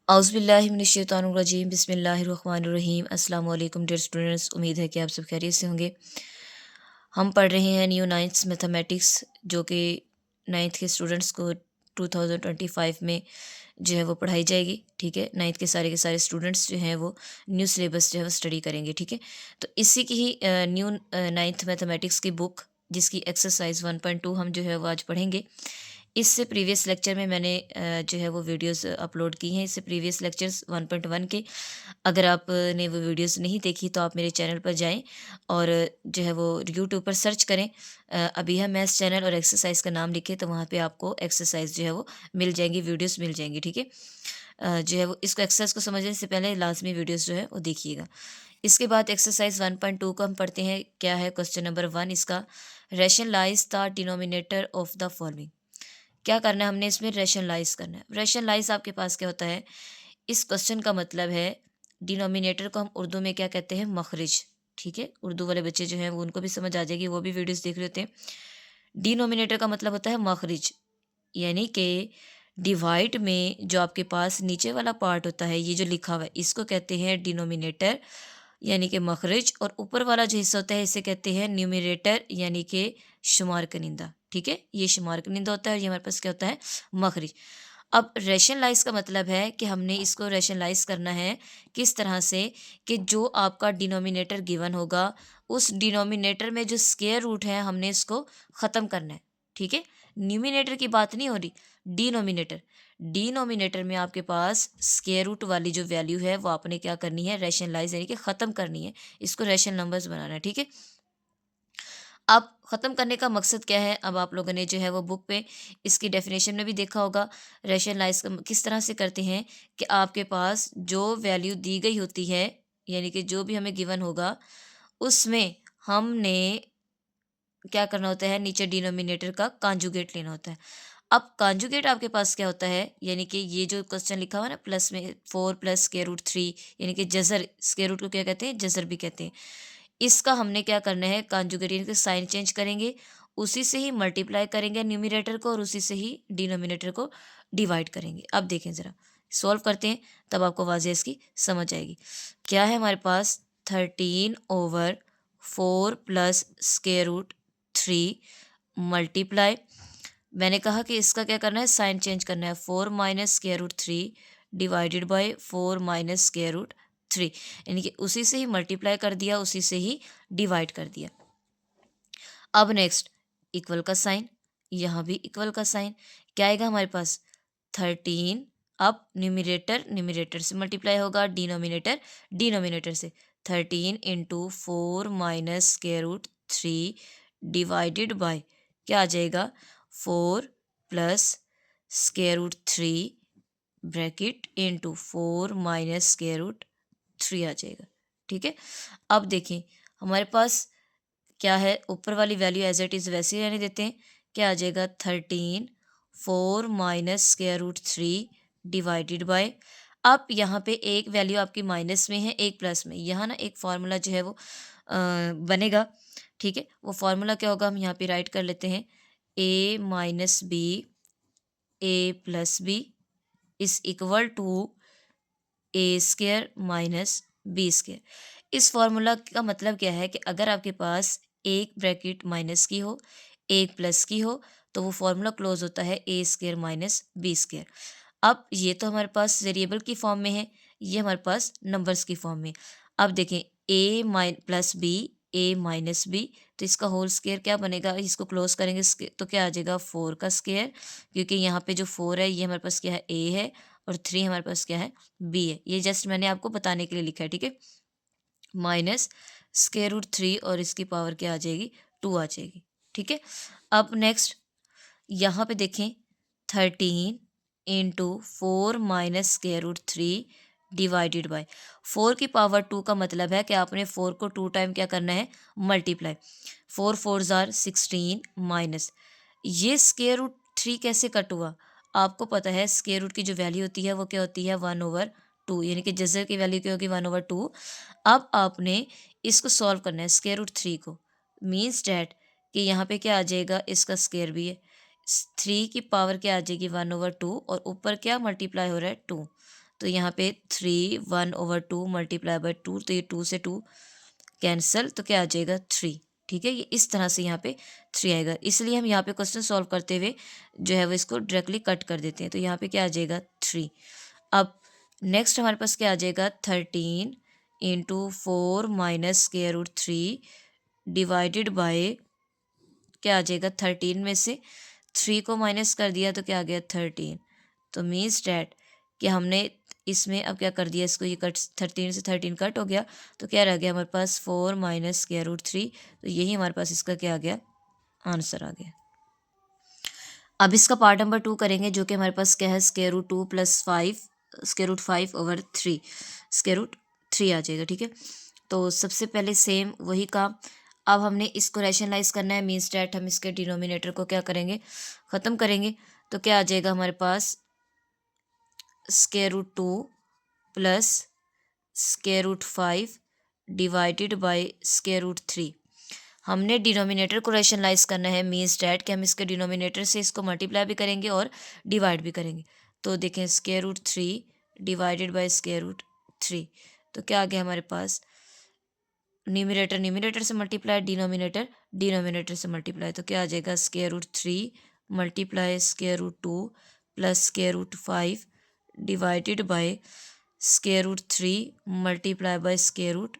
औज़ुबिल्लाहिमिनश्शैतानिर्रजीम बिस्मिल्लाहिर्रहमानिर्रहीम। अस्सलाम वालेकुम डियर स्टूडेंट्स, उम्मीद है कि आप सब खैरियत से होंगे। हम पढ़ रहे हैं न्यू नाइन्थ मैथमेटिक्स, जो कि नाइन्थ के स्टूडेंट्स को 2025 में जो है वो पढ़ाई जाएगी। ठीक है, नाइन्थ के सारे स्टूडेंट्स जो हैं वो न्यू सिलेबस जो है वो स्टडी करेंगे। ठीक है, तो इसी की ही न्यू नाइन्थ मैथमेटिक्स की बुक, जिसकी एक्सरसाइज 1.2 हम जो है वो आज पढ़ेंगे। इससे प्रीवियस लेक्चर में मैंने जो है वो वीडियोस अपलोड की हैं। इससे प्रीवियस लेक्चर्स 1.1 के, अगर आपने वो वीडियोस नहीं देखी तो आप मेरे चैनल पर जाएं और जो है वो यूट्यूब पर सर्च करें, अभी मैथ्स चैनल, और एक्सरसाइज का नाम लिखें तो वहाँ पे आपको एक्सरसाइज जो है वो मिल जाएंगी, वीडियोस मिल जाएंगी। ठीक है, जो है वो इसको एक्सरसाइज को समझने से पहले लाजमी वीडियोस जो है वो देखिएगा। इसके बाद एक्सरसाइज 1.2 को हम पढ़ते हैं। क्या है क्वेश्चन नंबर 1 इसका? Rationalize the denominator of the following. क्या करना है हमने इसमें? रैशनलाइज करना है। रैशनलाइज आपके पास क्या होता है? इस क्वेश्चन का मतलब है, डिनोमिनेटर को हम उर्दू में क्या कहते हैं? मखरिज। ठीक है, उर्दू वाले बच्चे जो हैं वो उनको भी समझ आ जाएगी, वो भी वीडियोस देख रहे होते हैं। डिनोमिनेटर का मतलब होता है मखरिज, यानी कि डिवाइड में जो आपके पास नीचे वाला पार्ट होता है, ये जो लिखा हुआ है, इसको कहते हैं डिनोमिनेटर यानी कि मखरिज, और ऊपर वाला जो हिस्सा होता है इसे कहते हैं न्यूमरेटर यानी कि शुमार कनिंदा। ठीक है, ये शुमार कनिंदा होता है और ये हमारे पास क्या होता है? मखरिज। अब रैशनलाइज का मतलब है कि हमने इसको रैशनलाइज करना है किस तरह से, कि जो आपका डिनोमिनेटर गिवन होगा, उस डिनोमिनेटर में जो स्क्वायर रूट है हमने इसको ख़त्म करना है। ठीक है, न्यूमिनेटर की बात नहीं हो रही, डिनोमिनेटर। डिनोमिनेटर में आपके पास स्क्वायर रूट वाली जो वैल्यू है वो आपने क्या करनी है? रैशनलाइज यानी कि ख़त्म करनी है, इसको रैशनल नंबर्स बनाना है। ठीक है, अब ख़त्म करने का मकसद क्या है? अब आप लोगों ने जो है वो बुक पे इसकी डेफिनेशन में भी देखा होगा। रैशनलाइज किस तरह से करते हैं कि आपके पास जो वैल्यू दी गई होती है, यानी कि जो भी हमें गिवन होगा, उसमें हमने क्या करना होता है? नीचे डिनोमिनेटर का कॉन्जुगेट लेना होता है। अब कॉन्जुगेट आपके पास क्या होता है? यानी कि ये जो क्वेश्चन लिखा हुआ है ना, प्लस में 4 प्लस स्क्वायर रूट 3, यानी कि जज़र, स्क्वायर रूट को क्या कहते हैं? जज़र भी कहते हैं। इसका हमने क्या करना है? कॉन्जुगेट यानी कि साइन चेंज करेंगे, उसी से ही मल्टीप्लाई करेंगे न्यूमरेटर को और उसी से ही डिनोमिनेटर को डिवाइड करेंगे। अब देखें ज़रा, सॉल्व करते हैं तब आपको वाज़ेह इसकी समझ आएगी। क्या है हमारे पास? 13/4 प्लस स्क्वायर रूट 3 मल्टीप्लाई, मैंने कहा कि इसका क्या करना है? साइन चेंज करना है। 4 minus square root 3 divided by 4 minus square root 3, यानी कि उसी से ही मल्टीप्लाई कर दिया, उसी से ही डिवाइड कर दिया। अब नेक्स्ट, इक्वल का साइन, यहाँ भी इक्वल का साइन। क्या आएगा हमारे पास? 13। अब न्यूमरेटर न्यूमरेटर से मल्टीप्लाई होगा, डिनोमिनेटर डिनोमिनेटर से। 13 into 4 minus square root 3 divided by क्या आ जाएगा? 4 plus square root 3 bracket into 4 minus square root 3 आ जाएगा। ठीक है, अब देखें हमारे पास क्या है? ऊपर वाली वैल्यू एज इट इज़ वैसे ही रहने देते हैं। क्या आ जाएगा? 13/4 minus square root 3 divided by, अब यहाँ पे एक वैल्यू आपकी माइनस में है, एक प्लस में। यहाँ ना एक फार्मूला जो है वो बनेगा। ठीक है, वो फार्मूला क्या होगा? हम यहाँ पे राइट कर लेते हैं, a minus B A plus b is equal to a square minus B square. इस फार्मूला का मतलब क्या है कि अगर आपके पास एक ब्रैकेट माइनस की हो, एक प्लस की हो, तो वो फार्मूला क्लोज होता है A square minus B square. अब ये तो हमारे पास वेरिएबल की फॉर्म में है, ये हमारे पास नंबर्स की फॉर्म में। अब देखें, ए प्लस बी ए माइनस बी, तो इसका होल स्क्वायर क्या बनेगा? इसको क्लोज करेंगे तो क्या आ जाएगा? 4 का स्क्वायर, क्योंकि यहाँ पे जो 4 है ये हमारे पास क्या है? ए है, और 3 हमारे पास क्या है? बी है। ये जस्ट मैंने आपको बताने के लिए लिखा है। ठीक है, माइनस स्क्वायर रूट 3 और इसकी पावर क्या आ जाएगी? 2 आ जाएगी। ठीक है, अब नेक्स्ट यहाँ पे देखें, 13 into 4 minus square root 3 divided by 4 की पावर 2 का मतलब है कि आपने 4 को 2 टाइम क्या करना है? मल्टीप्लाई। 4 4 ज़ार 16 माइनस, ये स्क्वायर रूट 3 कैसे कट हुआ? आपको पता है स्क्वायर रूट की जो वैल्यू होती है वो क्या होती है? 1/2, यानी कि जज़र की वैल्यू क्या होगी? 1/2। अब आपने इसको सॉल्व करना है स्क्वायर रूट 3 को, मीन्स डैट कि यहाँ पे क्या आ जाएगा? इसका स्क्वायर भी है, 3 की पावर क्या आ जाएगी? 1/2, और ऊपर क्या मल्टीप्लाई हो रहा है? 2। तो यहाँ पे 3 1/2 मल्टीप्लाई बाय 2, तो ये 2 से 2 कैंसल, तो क्या आ जाएगा 3। ठीक है, ये इस तरह से यहाँ पे 3 आएगा, इसलिए हम यहाँ पे क्वेश्चन सॉल्व करते हुए जो है वो इसको डायरेक्टली कट कर देते हैं। तो यहाँ पे क्या आ जाएगा 3। अब नेक्स्ट हमारे पास क्या आ जाएगा 13 into 4 minus square root 3 divided by क्या आ जाएगा 13 में से 3 को माइनस कर दिया तो क्या आ गया 13। तो मीन्स डैट कि हमने इसमें अब क्या कर दिया, इसको ये कट 13 से 13 कट हो गया, तो क्या रह गया हमारे पास 4 माइनस स्क्वायर रूट 3। तो यही हमारे पास इसका क्या आ गया, आंसर आ गया। अब इसका पार्ट नंबर 2 करेंगे, जो कि हमारे पास क्या है square root 2 plus 5 square root 5/3 square root 3 आ जाएगा। ठीक है, तो सबसे पहले सेम वही काम, अब हमने इसको रैशनलाइज करना है, मीन्स डैट हम इसके डिनोमिनेटर को क्या करेंगे, ख़त्म करेंगे। तो क्या आ जाएगा हमारे पास square root 2 plus square root 5 divided by square root 3। हमने डिनोमिनेटर को रैशनलाइज करना है, मीन्स डैट कि हम इसके डिनोमिनेटर से इसको मल्टीप्लाई भी करेंगे और डिवाइड भी करेंगे। तो देखें square root 3 divided by square root 3, तो क्या आ गया हमारे पास न्यूमिनेटर न्यूमिनेटर से मल्टीप्लाई, डिनोमिनेटर डिनोमिनेटर से मल्टीप्लाई। तो क्या आ जाएगा square root 3 multiply square root 2 plus square root 5 divided by square root 3 multiply by square root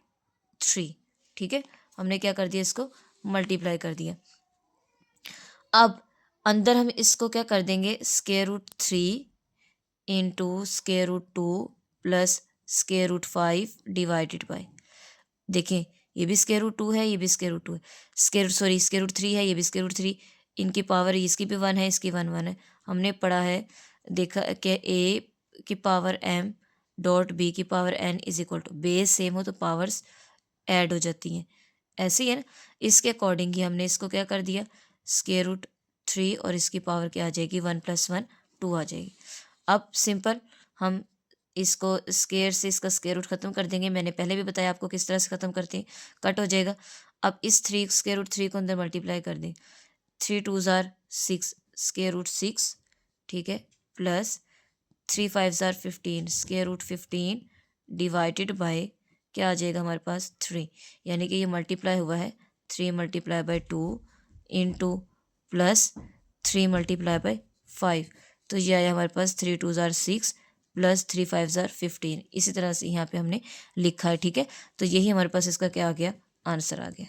3। ठीक है, हमने क्या कर दिया, इसको मल्टीप्लाई कर दिया। अब अंदर हम इसको क्या कर देंगे square root 3 into square root 2 plus square root 5 divided by, देखें ये भी स्क्वायर रूट 2 है, ये भी स्क्वायर रूट 2 है, स्क्वायर रूट 3 है, ये भी स्क्वायर रूट 3, इनकी पावर इसकी भी 1 है, इसकी 1 है। हमने पढ़ा है, देखा कि ए की पावर m डॉट बी की power n is equal to, base same हो तो पावर्स ऐड हो जाती हैं, ऐसे ही है ना। इसके अकॉर्डिंग ही हमने इसको क्या कर दिया स्क्वायर रूट 3 और इसकी पावर क्या आ जाएगी 1 + 1 2 आ जाएगी। अब सिंपल हम इसको स्क्वायर से इसका स्क्वायर रूट ख़त्म कर देंगे, मैंने पहले भी बताया आपको किस तरह से ख़त्म करते हैं, कट हो जाएगा। अब इस 3 स्क्वायर रूट 3 को अंदर मल्टीप्लाई कर दें, 3 2 ज़ार 6 स्क्वायर रूट 6, ठीक है, प्लस 3 5 ज़ार 15 स्क्वायर रूट 15 डिवाइडेड बाय क्या आ जाएगा हमारे पास 3, यानी कि ये मल्टीप्लाई हुआ है 3 multiply by 2 into plus 3 multiply bye 5, तो ये आया हमारे पास 3 2 ज़ार 6 प्लस 3 5 ज़ार 15। इसी तरह से यहाँ पे हमने लिखा है। ठीक है, तो यही हमारे पास इसका क्या आ गया, आंसर आ गया।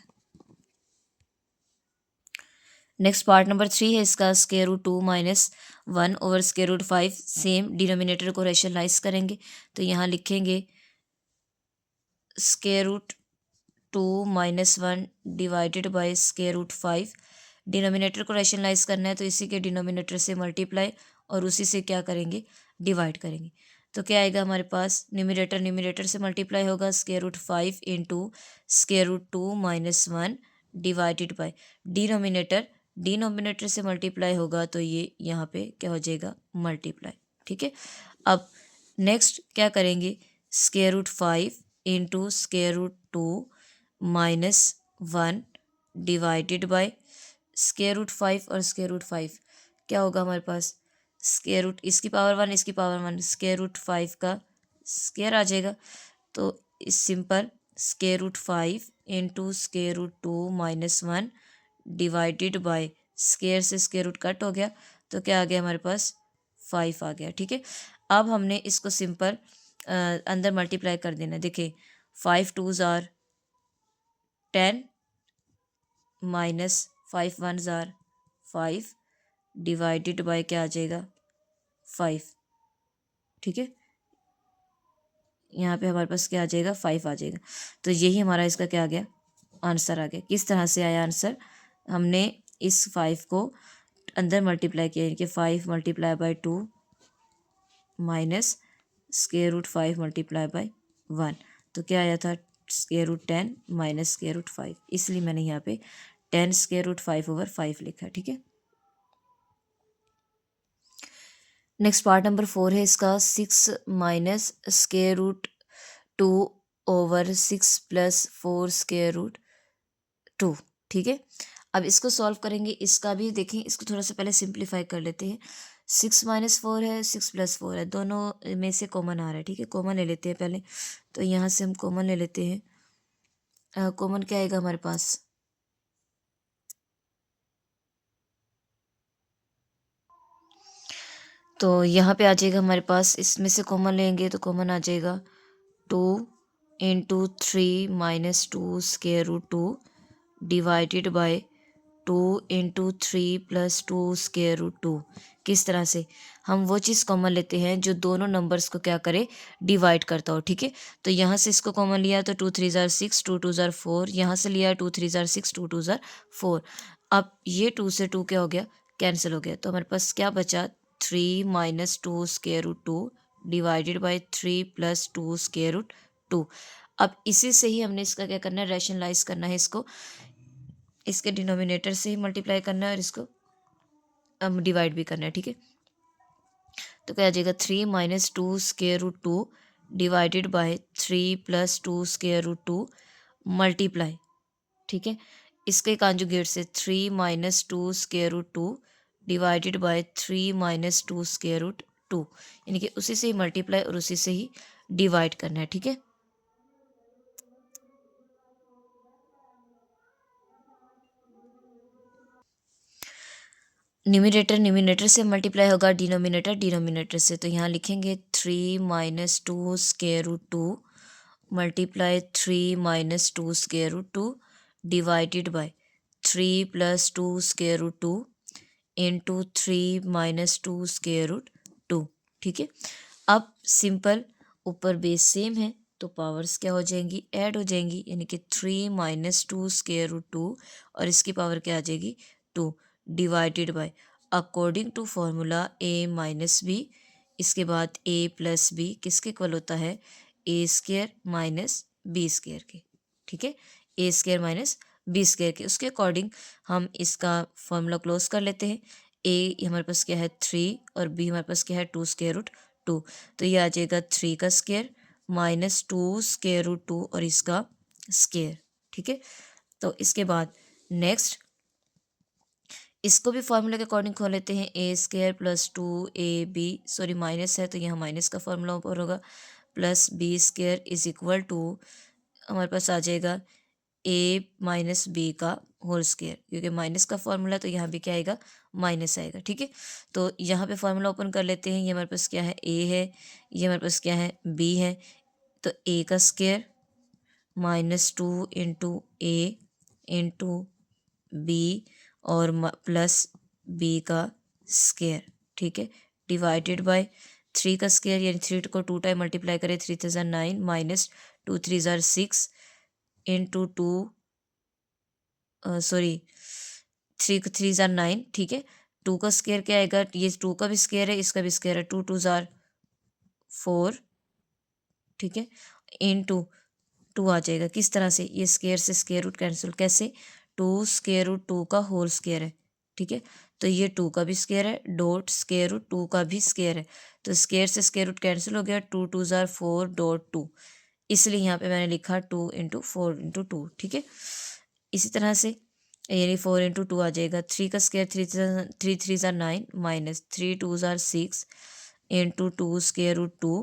नेक्स्ट पार्ट नंबर 3 है इसका square root 2 minus 1 over square root 5, same denominator को रैशनलाइज करेंगे। तो यहाँ लिखेंगे square root 2 minus 1 divided by square root 5, denominator को रैशनलाइज करना है तो इसी के डिनोमिनेटर से मल्टीप्लाई और उसी से क्या करेंगे डिवाइड करेंगे। तो क्या आएगा हमारे पास न्यूमिनेटर न्यूमिनेटर से मल्टीप्लाई होगा square root 5 into square root 2 minus 1 divided by denominator denominator से मल्टीप्लाई होगा तो ये यहाँ पे क्या हो जाएगा मल्टीप्लाई। ठीक है, अब नेक्स्ट क्या करेंगे square root 5 into square root 2 minus 1 divided by square root 5 और स्क्वायर रूट 5 क्या होगा हमारे पास स्क्वायर रूट इसकी पावर 1 इसकी पावर 1 स्क्वायर रूट 5 का स्क्वायर आ जाएगा। तो इस simple square root 5 into square root 2 minus 1 divided by square से स्क्वायर रूट कट हो गया तो क्या आ गया हमारे पास 5 आ गया। ठीक है, अब हमने इसको सिंपल अंदर मल्टीप्लाई कर देना। देखिए 5 2 ज़ार 10 माइनस 5 1 ज़ार 5 डिवाइडेड बाय क्या आ जाएगा 5। ठीक है, यहाँ पे हमारे पास क्या आ जाएगा 5 आ जाएगा। तो यही हमारा इसका क्या आ गया आंसर आ गया। किस तरह से आया आंसर, हमने इस 5 को अंदर मल्टीप्लाई किया, यानी कि 5 multiply by 2 minus square root 5 multiply by 1, तो क्या आया था square root 10 minus square root 5, इसलिए मैंने यहाँ पे 10 स्क्वायर रूट 5/5 लिखा। ठीक है, नेक्स्ट पार्ट नंबर 4 है इसका 6 minus square root 2 over 6 plus 4 square root 2। ठीक है, अब इसको सॉल्व करेंगे, इसका भी देखें, इसको थोड़ा सा पहले सिंप्लीफाई कर लेते हैं। 6 - 4 है, 6 + 4 है, दोनों में से कॉमन आ रहा है, ठीक है। कॉमन ले लेते हैं पहले, तो यहाँ से हम कॉमन ले लेते हैं। कॉमन क्या आएगा हमारे पास, तो यहाँ पे आ जाएगा हमारे पास, इसमें से कॉमन लेंगे तो कॉमन आ जाएगा 2 × 3 - 2 square root 2 divided by 2 × 3 + 2 square root 2। किस तरह से, हम वो चीज़ कॉमन लेते हैं जो दोनों नंबर्स को क्या करे, डिवाइड करता हो, ठीक है। तो यहाँ से इसको कॉमन लिया तो 2 × 3 = 6, 2 × 2 = 4, यहाँ से लिया 2 × 3 = 6, 2 × 2 = 4। अब ये 2 से 2 क्या हो गया, कैंसिल हो गया, तो हमारे पास क्या बचा, 3 - 2 square root 2 divided by 3 + 2 square root 2। अब इसी से ही हमने इसका क्या करना है, रैशनलाइज करना है, इसको इसके डिनोमिनेटर से ही मल्टीप्लाई करना है और इसको डिवाइड भी करना है, ठीक है। तो क्या आ जाएगा, 3 - 2 square root 2 divided by 3 + 2 square root 2 multiply, ठीक है। इसके कॉन्जुगेट से 3 - 2 square root 2 divided by 3 - 2 square root 2, यानी कि उसी से ही मल्टीप्लाई और उसी से ही डिवाइड करना है, ठीक है। न्यूमिनेटर न्यूमिनेटर से मल्टीप्लाई होगा, डिनोमिनेटर डिनोमिनेटर से, तो यहाँ लिखेंगे 3 - 2 square root 2 multiply 3 - 2 square root 2 divided by 3 + 2 square root 2 into 3 - 2 square root 2, ठीक है। अब सिंपल, ऊपर बेस सेम है तो पावर्स क्या हो जाएंगी, ऐड हो जाएंगी, यानी कि 3 - 2 स्क्वायर रूट 2 और इसकी पावर क्या आ जाएगी, 2 divided by, according to formula a - b, इसके बाद a+b किसके इक्वल होता है, a² - b² के, ठीक है। a² - b² के, उसके अकॉर्डिंग हम इसका फॉर्मूला क्लोज कर लेते हैं। a हमारे पास क्या है 3 और b हमारे पास क्या है 2 स्क्वायर रूट 2, तो ये आ जाएगा 3 का स्क्वायर -2 स्क्वायर रूट 2 और इसका स्क्वायर, ठीक है। तो इसके बाद नेक्स्ट इसको भी फार्मूला के अकॉर्डिंग खोल लेते हैं, a² + 2ab, सॉरी माइनस है तो यहाँ माइनस का फार्मूला ऊपर होगा, plus b² is equal to हमारे पास आ जाएगा a - b का होल स्क्वायर, क्योंकि माइनस का फार्मूला तो यहाँ भी क्या आएगा, माइनस आएगा, ठीक है। तो यहाँ पे फार्मूला ओपन कर लेते हैं, ये हमारे पास क्या है, a है, ये हमारे पास क्या है, b है, तो a का square -2 into a into B और प्लस बी का स्क्वायर, ठीक है, डिवाइडेड बाय 3 का स्क्वायर, यानी 3 को 2 टाइम मल्टीप्लाई करें, 3 × 3 = 9 माइनस 2 × 3 = 6 इंटू 2, सॉरी 3 × 3 = 9, ठीक है। 2 का स्क्वायर क्या आएगा, ये 2 का भी स्क्वायर है, इसका भी स्क्वायर है, 2 × 2 = 4, ठीक है, इंटू 2 आ जाएगा, किस तरह से, ये स्क्वायर से स्क्वायर रूट कैंसिल, कैसे, 2 √2 का होल स्क्वायर है, ठीक है। तो ये 2 का भी स्क्वायर है, डॉट स्क्वायर रूट 2 का भी स्क्वायर है, तो स्क्वायर से स्क्वायर रूट कैंसिल हो गया, 2 × 2 = 4 डॉट 2, इसलिए यहाँ पे मैंने लिखा 2 × 4 × 2, ठीक है। इसी तरह से यानी 4 × 2 आ जाएगा, 3 का square 3 × 3 = 9 minus 3 × 2 = 6 into 2 square root 2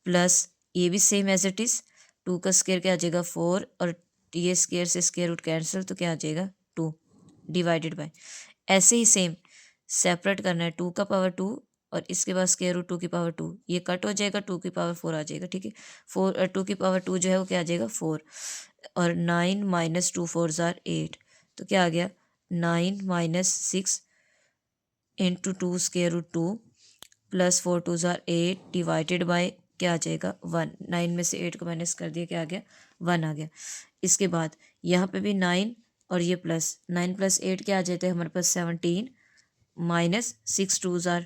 plus ये भी सेम एज इट इज़, 2 का स्क्वायर क्या आ जाएगा 4 और ये स्क्वायर से स्क्वायर रूट कैंसिल, तो क्या आ जाएगा 2 डिवाइडेड बाय, ऐसे ही सेम सेपरेट करना है, 2 का पावर 2 और इसके बाद स्क्वायर रूट 2 की पावर 2, ये कट हो जाएगा, 2 की पावर 4 आ जाएगा, ठीक है। 2 की पावर 2 जो है वो क्या आ जाएगा 4, और 9 - 2 4 = 8, तो क्या आ गया 9 - 6 into 2 square root 2 plus 4 × 2 = 8 divided by क्या आ जाएगा 1, 9 में से 8 को माइनस कर दिया, क्या आ गया 1 आ गया। इसके बाद यहाँ पे भी 9 और ये प्लस 9 + 8 क्या आ जाता है हमारे पास 17 minus 6 × 2 =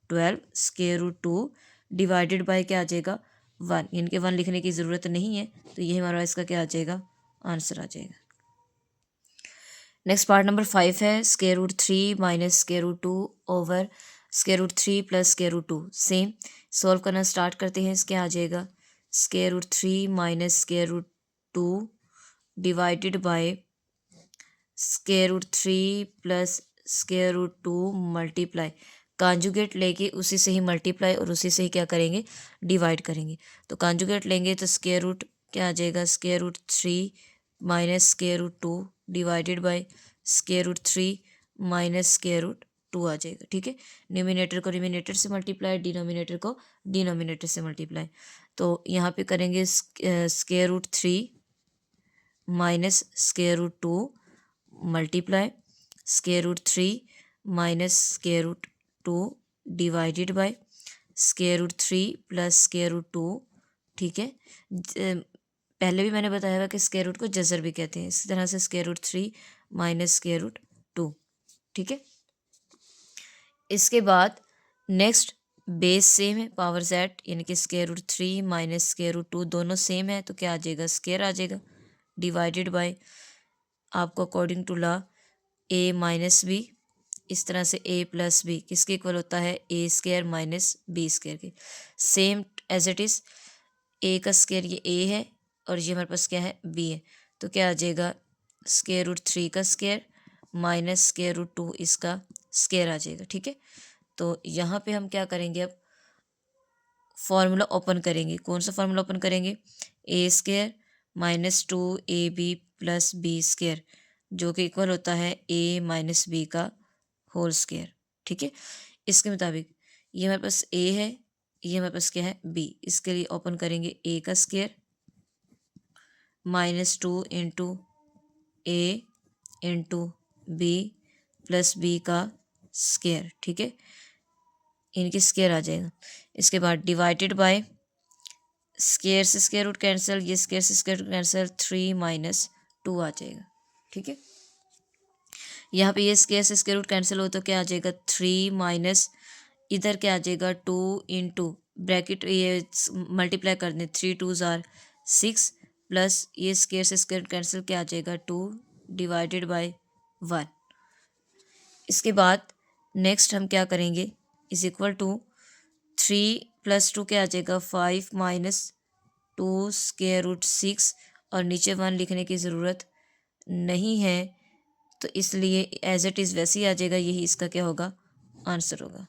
12 square root 2 divided by क्या आ जाएगा 1, यानी कि 1 लिखने की ज़रूरत नहीं है, तो ये हमारा इसका क्या आ जाएगा, आंसर आ जाएगा। नेक्स्ट पार्ट नंबर 5 है, √3 minus √2 over √3 plus √2, same solve करना स्टार्ट करते हैं, इसके आ जाएगा √3 minus √2 divided by √3 plus √2 multiply, conjugate लेके उसी से ही मल्टीप्लाई और उसी से ही क्या करेंगे, डिवाइड करेंगे। तो कांजुगेट लेंगे तो स्क्वायर रूट क्या आ जाएगा, square root 3 minus square root 2 divided by square root 3 minus square root 2 आ जाएगा। ठीक है, न्यूमिनेटर को न्यूमिनेटर से मल्टीप्लाई, डिनोमिनेटर को डिनोमिनेटर से मल्टीप्लाई। तो यहाँ पे करेंगे square root 3 minus square root 2 multiply square root 3 minus square root 2 divided by square root 3 plus square root 2। ठीक है, पहले भी मैंने बताया हुआ कि स्क्वायर रूट को जज़र भी कहते हैं। इसी तरह से square root 3 minus square root 2। ठीक है, इसके बाद नेक्स्ट बेस सेम है, पावर जेड यानी कि square root 3 minus square root 2 दोनों सेम है, तो क्या आ जाएगा, स्क्वायर आ जाएगा डिवाइडेड बाय आपको according to law A minus B. इस तरह से ए प्लस बी किसके इक्वल होता है, A square minus B square के। Same as it is, A का स्क्वायर ये ए है और ये हमारे पास क्या है, बी है। तो क्या आ जाएगा, स्क्वायर रूट 3 का स्क्वायर माइनस स्क्वायर रूट 2 इसका स्क्वायर आ जाएगा। ठीक है, तो यहाँ पे हम क्या करेंगे, अब फॉर्मूला ओपन करेंगे। कौन सा फॉर्मूला ओपन करेंगे, a square minus 2 a b plus b square जो कि इक्वल होता है ए माइनस बी का होल स्क्वायर। ठीक है, इसके मुताबिक ये हमारे पास ए है, ये हमारे पास क्या है, बी। इसके लिए ओपन करेंगे ए का स्क्वायर माइनस 2 इंटू ए इंटू बी प्लस बी का स्क्वायर। ठीक है, इनके स्क्वायर आ जाएगा। इसके बाद डिवाइडेड बाय स्क्वायर से स्क्वायर रूट कैंसिल, ये स्क्वायर से स्क्वायर रूट कैंसिल, 3 माइनस 2 आ जाएगा। ठीक है, यहाँ पे ये स्क्वायर से स्क्वायर रूट कैंसिल हो तो क्या आ जाएगा, 3 माइनस इधर क्या आ जाएगा, 2 इंटू ब्रैकेट ये मल्टीप्लाई कर दें, 3 2 ज़ार 6 प्लस ये स्क्वायर से स्क्वायर कैंसिल क्या आ जाएगा, 2 डिवाइडेड बाय 1। इसके बाद नेक्स्ट हम क्या करेंगे, इज इक्वल टू 3 प्लस 2 क्या आ जाएगा, 5 माइनस 2 स्क्वायर रूट 6 और नीचे 1 लिखने की ज़रूरत नहीं है, तो इसलिए एज इट इज़ वैसे ही आ जाएगा। यही इसका क्या होगा, आंसर होगा।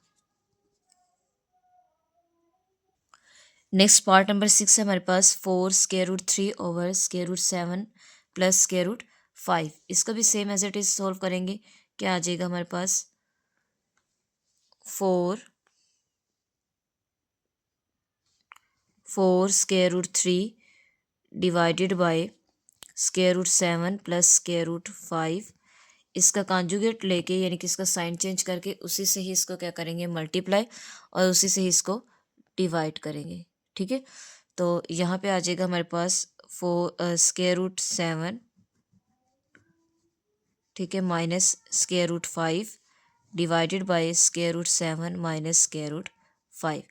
नेक्स्ट पार्ट नंबर 6 है हमारे पास, 4 square root 3 over square root 7 plus square root 5। इसका भी same as it is solve करेंगे। क्या आ जाएगा हमारे पास, 4 square root 3 divided by square root 7 plus square root 5। इसका कॉन्जुगेट लेके यानी कि इसका साइन चेंज करके उसी से ही इसको क्या करेंगे, मल्टीप्लाई, और उसी से ही इसको डिवाइड करेंगे। ठीक है, तो यहाँ पे आ जाएगा हमारे पास 4 स्क्वायर रूट 7, ठीक है, minus square root 5 divided by square root 7 minus square root 5।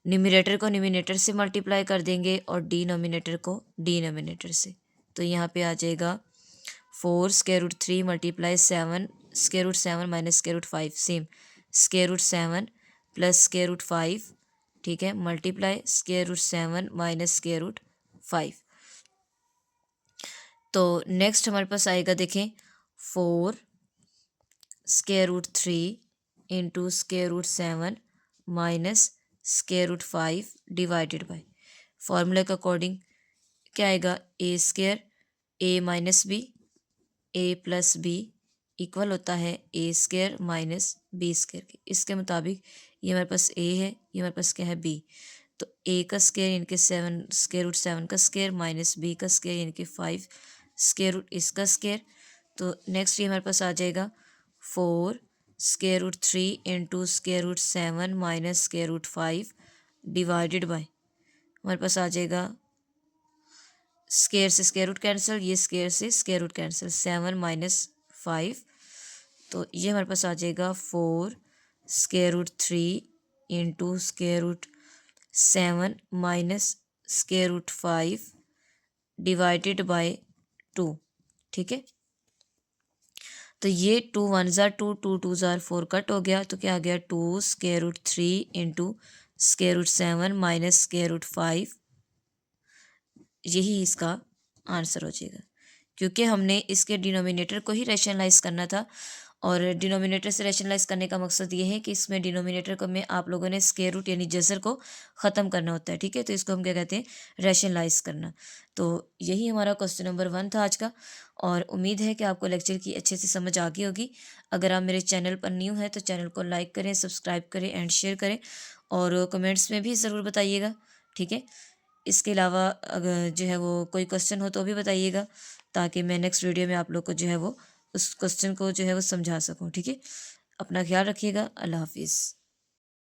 Numerator को न्यूमिनेटर से मल्टीप्लाई कर देंगे और डिनोमिनेटर को डिनोमिनेटर से। तो यहाँ पे आ जाएगा 4 square root 3 multiply 7 square root 7 minus square root 5, same square root 7 plus square root 5। ठीक है, multiply square root 7 minus square root 5। तो नेक्स्ट हमारे पास आएगा, देखें, 4 square root 3 into square root 7 minus square root 5 divided by फॉर्मूले के according क्या आएगा, A square A minus B A plus B equal होता है A square minus B square के। इसके मुताबिक ये हमारे पास ए है, ये हमारे पास क्या है, बी। तो ए का स्क्वायर यानी कि 7 स्क्वायर रूट 7 का स्क्वायर माइनस बी का स्क्वायर यानी कि 5 स्क्वायर रूट इसका स्क्वायर। तो नेक्स्ट ये हमारे पास आ जाएगा 4 square root 3 into square root 7 minus square root 5 divided by हमारे पास आ जाएगा स्क्वायर से स्क्वायर रूट कैंसिल, ये स्क्वायर से स्क्वायर रूट कैंसिल, 7 माइनस 5। तो ये हमारे पास आ जाएगा 4 square root 3 into square root 7 minus square root 5 divided by 2। ठीक है, तो ये 2 1 ज़ार 2 2 2 ज़ार 4 कट हो गया, तो क्या आ गया, 2 square root 3 into square root 7 minus square root 5। यही इसका आंसर हो जाएगा, क्योंकि हमने इसके डिनोमिनेटर को ही रैशनलाइज करना था और डिनोमिनेटर से रैशनलाइज करने का मकसद ये है कि इसमें डिनोमिनेटर को में आप लोगों ने स्क्वायर रूट यानी जज़र को ख़त्म करना होता है, ठीक है। तो इसको हम क्या कहते हैं, रैशनलाइज करना। तो यही हमारा क्वेश्चन नंबर 1 था आज का, और उम्मीद है कि आपको लेक्चर की अच्छे से समझ आ गई होगी। अगर आप मेरे चैनल पर न्यू हैं तो चैनल को लाइक करें, सब्सक्राइब करें एंड शेयर करें, और कमेंट्स में भी ज़रूर बताइएगा, ठीक है। इसके अलावा अगर जो है वो कोई क्वेश्चन हो तो भी बताइएगा, ताकि मैं नेक्स्ट वीडियो में आप लोग को जो है वो उस क्वेश्चन को जो है वो समझा सकूं, ठीक है। अपना ख्याल रखिएगा। अल्लाह हाफिज़।